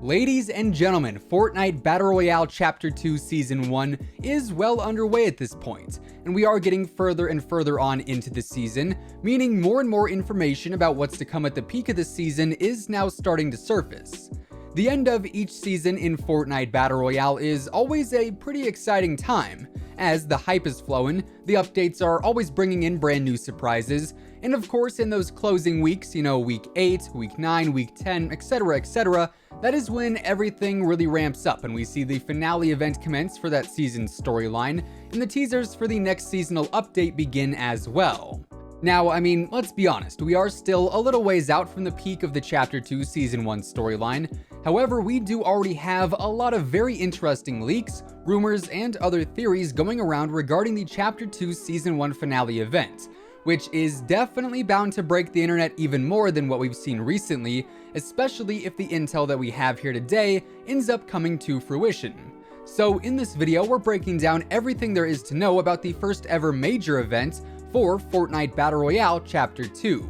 Ladies and gentlemen, Fortnite Battle Royale Chapter 2 Season 1 is well underway at this point, and we are getting further and further on into the season, meaning more and more information about what's to come at the peak of the season is now starting to surface. The end of each season in Fortnite Battle Royale is always a pretty exciting time, as the hype is flowing, the updates are always bringing in brand new surprises, and of course in those closing weeks, week 8, week 9, week 10, etc, that is when everything really ramps up and we see the finale event commence for that season's storyline, and the teasers for the next seasonal update begin as well. Now, let's be honest, we are still a little ways out from the peak of the Chapter 2 Season 1 storyline. However, we do already have a lot of very interesting leaks, rumors, and other theories going around regarding the Chapter 2 Season 1 finale event, which is definitely bound to break the internet even more than what we've seen recently, especially if the intel that we have here today ends up coming to fruition. So in this video, we're breaking down everything there is to know about the first ever major event for Fortnite Battle Royale Chapter 2.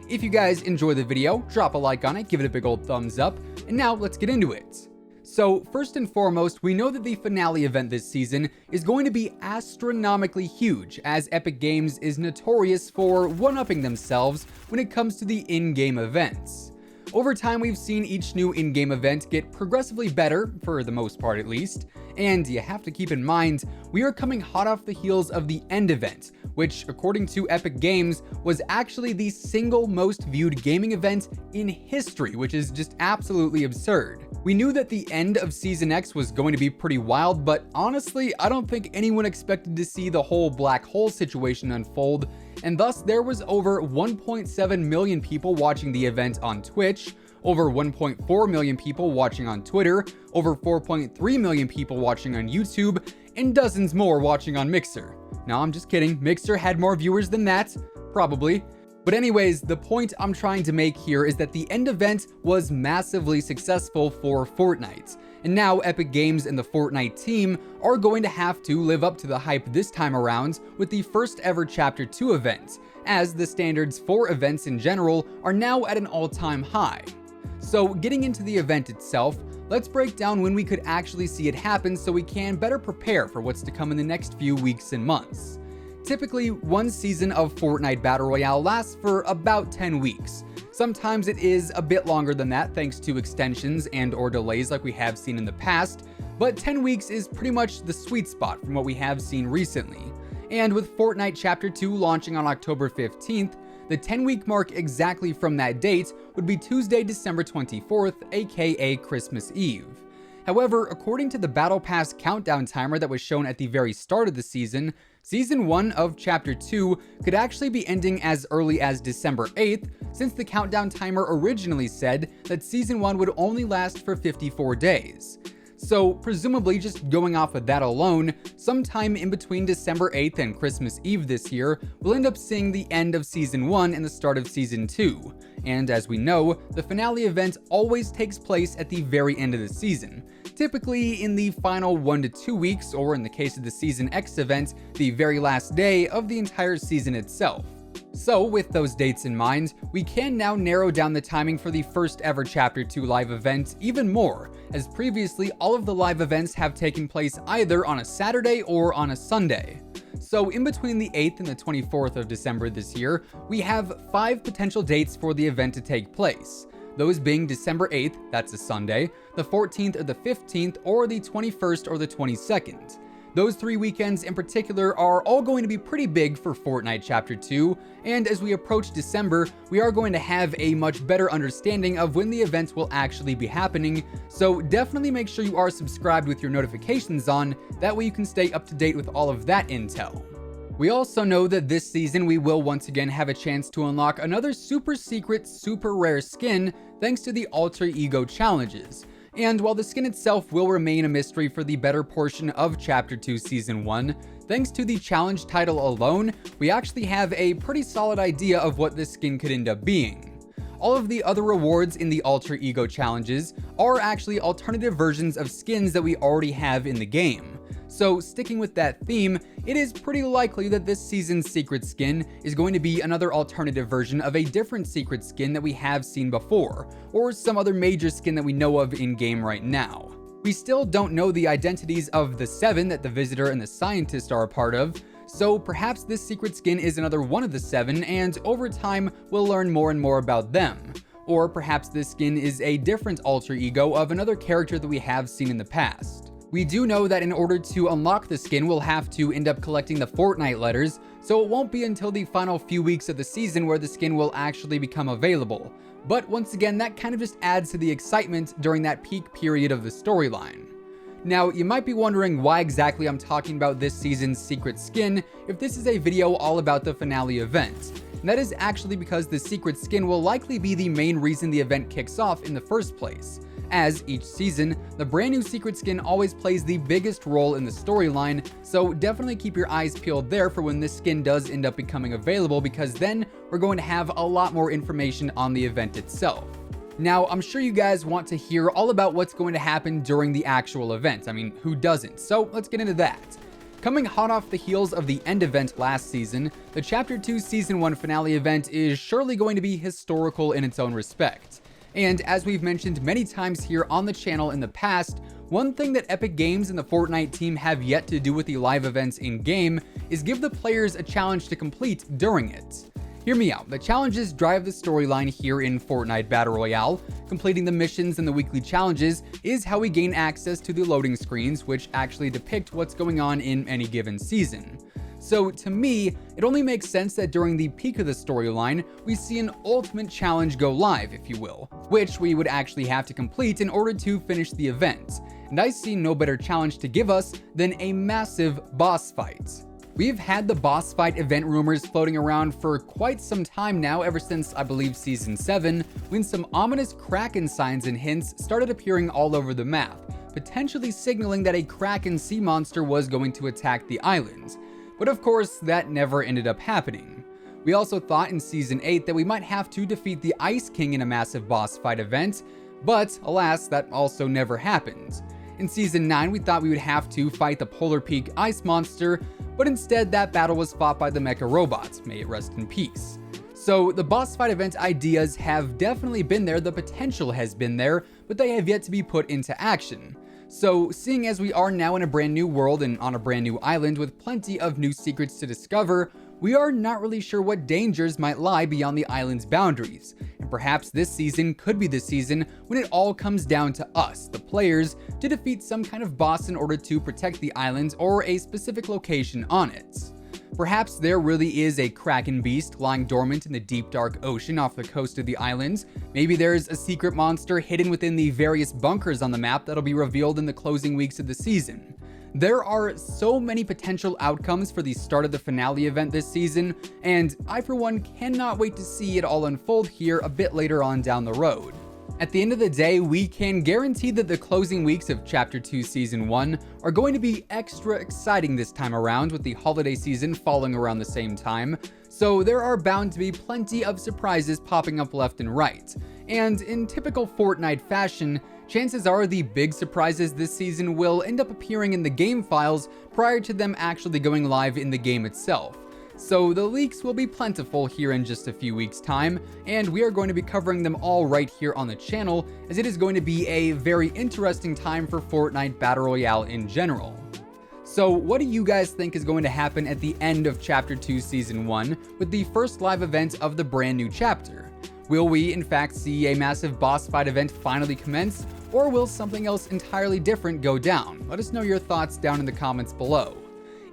If you guys enjoy the video, drop a like on it, give it a big old thumbs up, and now let's get into it. So first and foremost, we know that the finale event this season is going to be astronomically huge, as Epic Games is notorious for one-upping themselves when it comes to the in-game events. Over time, we've seen each new in-game event get progressively better, for the most part at least, and you have to keep in mind, we are coming hot off the heels of the end event, which, according to Epic Games, was actually the single most viewed gaming event in history, which is just absolutely absurd. We knew that the end of Season X was going to be pretty wild, but honestly, I don't think anyone expected to see the whole black hole situation unfold, and thus there was over 1.7 million people watching the event on Twitch, over 1.4 million people watching on Twitter, over 4.3 million people watching on YouTube, and dozens more watching on Mixer. No, I'm just kidding. Mixer had more viewers than that, probably. But anyways, the point I'm trying to make here is that the end event was massively successful for Fortnite. And now Epic Games and the Fortnite team are going to have to live up to the hype this time around with the first ever Chapter 2 event, as the standards for events in general are now at an all-time high. So getting into the event itself, let's break down when we could actually see it happen so we can better prepare for what's to come in the next few weeks and months. Typically, one season of Fortnite Battle Royale lasts for about 10 weeks. Sometimes it is a bit longer than that thanks to extensions and/or delays like we have seen in the past, but 10 weeks is pretty much the sweet spot from what we have seen recently. And with Fortnite Chapter 2 launching on October 15th, the 10-week mark exactly from that date would be Tuesday, December 24th, aka Christmas Eve. However, according to the Battle Pass countdown timer that was shown at the very start of the season, Season 1 of Chapter 2 could actually be ending as early as December 8th, since the countdown timer originally said that Season 1 would only last for 54 days. So presumably, just going off of that alone, sometime in between December 8th and Christmas Eve this year, we'll end up seeing the end of Season 1 and the start of Season 2. And as we know, the finale event always takes place at the very end of the season, typically in the final 1 to 2 weeks, or in the case of the Season X event, the very last day of the entire season itself. So with those dates in mind, we can now narrow down the timing for the first ever Chapter 2 live event even more, as previously all of the live events have taken place either on a Saturday or on a Sunday. So in between the 8th and the 24th of December this year, we have 5 potential dates for the event to take place. Those being December 8th, that's a Sunday, the 14th or the 15th, or the 21st or the 22nd. Those 3 weekends in particular are all going to be pretty big for Fortnite Chapter 2, and as we approach December, we are going to have a much better understanding of when the events will actually be happening, so definitely make sure you are subscribed with your notifications on, that way you can stay up to date with all of that intel. We also know that this season we will once again have a chance to unlock another super secret, super rare skin thanks to the alter ego challenges. And while the skin itself will remain a mystery for the better portion of Chapter 2 Season 1, thanks to the challenge title alone, we actually have a pretty solid idea of what this skin could end up being. All of the other rewards in the alter ego challenges are actually alternative versions of skins that we already have in the game. So sticking with that theme, it is pretty likely that this season's secret skin is going to be another alternative version of a different secret skin that we have seen before, or some other major skin that we know of in-game right now. We still don't know the identities of the 7 that the Visitor and the Scientist are a part of, so perhaps this secret skin is another one of the 7, and over time we'll learn more and more about them. Or perhaps this skin is a different alter ego of another character that we have seen in the past. We do know that in order to unlock the skin, we'll have to end up collecting the Fortnite letters, so it won't be until the final few weeks of the season where the skin will actually become available. But once again, that kind of just adds to the excitement during that peak period of the storyline. Now, you might be wondering why exactly I'm talking about this season's secret skin if this is a video all about the finale event. And that is actually because the secret skin will likely be the main reason the event kicks off in the first place. As each season, the brand new secret skin always plays the biggest role in the storyline, so definitely keep your eyes peeled there for when this skin does end up becoming available, because then we're going to have a lot more information on the event itself. Now, I'm sure you guys want to hear all about what's going to happen during the actual event. I mean, who doesn't? So let's get into that. Coming hot off the heels of the end event last season, the Chapter 2 Season 1 finale event is surely going to be historical in its own respect. And as we've mentioned many times here on the channel in the past, one thing that Epic Games and the Fortnite team have yet to do with the live events in-game is give the players a challenge to complete during it. Hear me out, the challenges drive the storyline here in Fortnite Battle Royale. Completing the missions and the weekly challenges is how we gain access to the loading screens, which actually depict what's going on in any given season. So to me, it only makes sense that during the peak of the storyline, we see an ultimate challenge go live, if you will, which we would actually have to complete in order to finish the event. And I see no better challenge to give us than a massive boss fight. We've had the boss fight event rumors floating around for quite some time now, ever since I believe Season 7, when some ominous Kraken signs and hints started appearing all over the map, potentially signaling that a Kraken sea monster was going to attack the island. But of course, that never ended up happening. We also thought in Season 8 that we might have to defeat the Ice King in a massive boss fight event, but alas, that also never happened. In Season 9, we thought we would have to fight the Polar Peak Ice Monster, but instead that battle was fought by the Mecha Robot, may it rest in peace. So the boss fight event ideas have definitely been there, the potential has been there, but they have yet to be put into action. So, seeing as we are now in a brand new world and on a brand new island with plenty of new secrets to discover, we are not really sure what dangers might lie beyond the island's boundaries. And perhaps this season could be the season when it all comes down to us, the players, to defeat some kind of boss in order to protect the island or a specific location on it. Perhaps there really is a Kraken beast lying dormant in the deep dark ocean off the coast of the island. Maybe there's a secret monster hidden within the various bunkers on the map that'll be revealed in the closing weeks of the season. There are so many potential outcomes for the start of the finale event this season, and I for one cannot wait to see it all unfold here a bit later on down the road. At the end of the day, we can guarantee that the closing weeks of Chapter 2 Season 1 are going to be extra exciting this time around, with the holiday season falling around the same time, so there are bound to be plenty of surprises popping up left and right. And in typical Fortnite fashion, chances are the big surprises this season will end up appearing in the game files prior to them actually going live in the game itself. So the leaks will be plentiful here in just a few weeks' time, and we are going to be covering them all right here on the channel, as it is going to be a very interesting time for Fortnite Battle Royale in general. So what do you guys think is going to happen at the end of Chapter 2 Season 1 with the first live event of the brand new chapter? Will we in fact see a massive boss fight event finally commence, or will something else entirely different go down? Let us know your thoughts down in the comments below.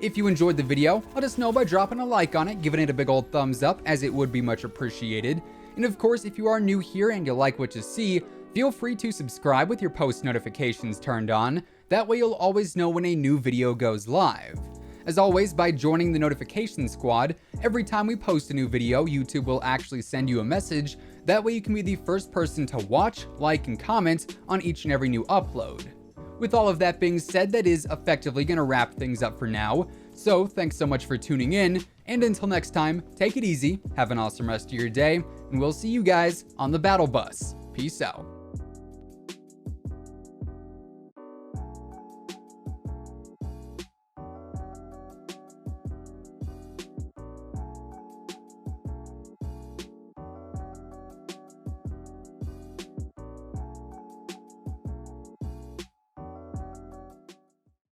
If you enjoyed the video, let us know by dropping a like on it, giving it a big old thumbs up, as it would be much appreciated. And of course, if you are new here and you like what you see, feel free to subscribe with your post notifications turned on. That way you'll always know when a new video goes live. As always, by joining the notification squad, every time we post a new video, YouTube will actually send you a message. That way you can be the first person to watch, like, and comment on each and every new upload. With all of that being said, that is effectively going to wrap things up for now. So thanks so much for tuning in, and until next time, take it easy, have an awesome rest of your day, and we'll see you guys on the battle bus. Peace out.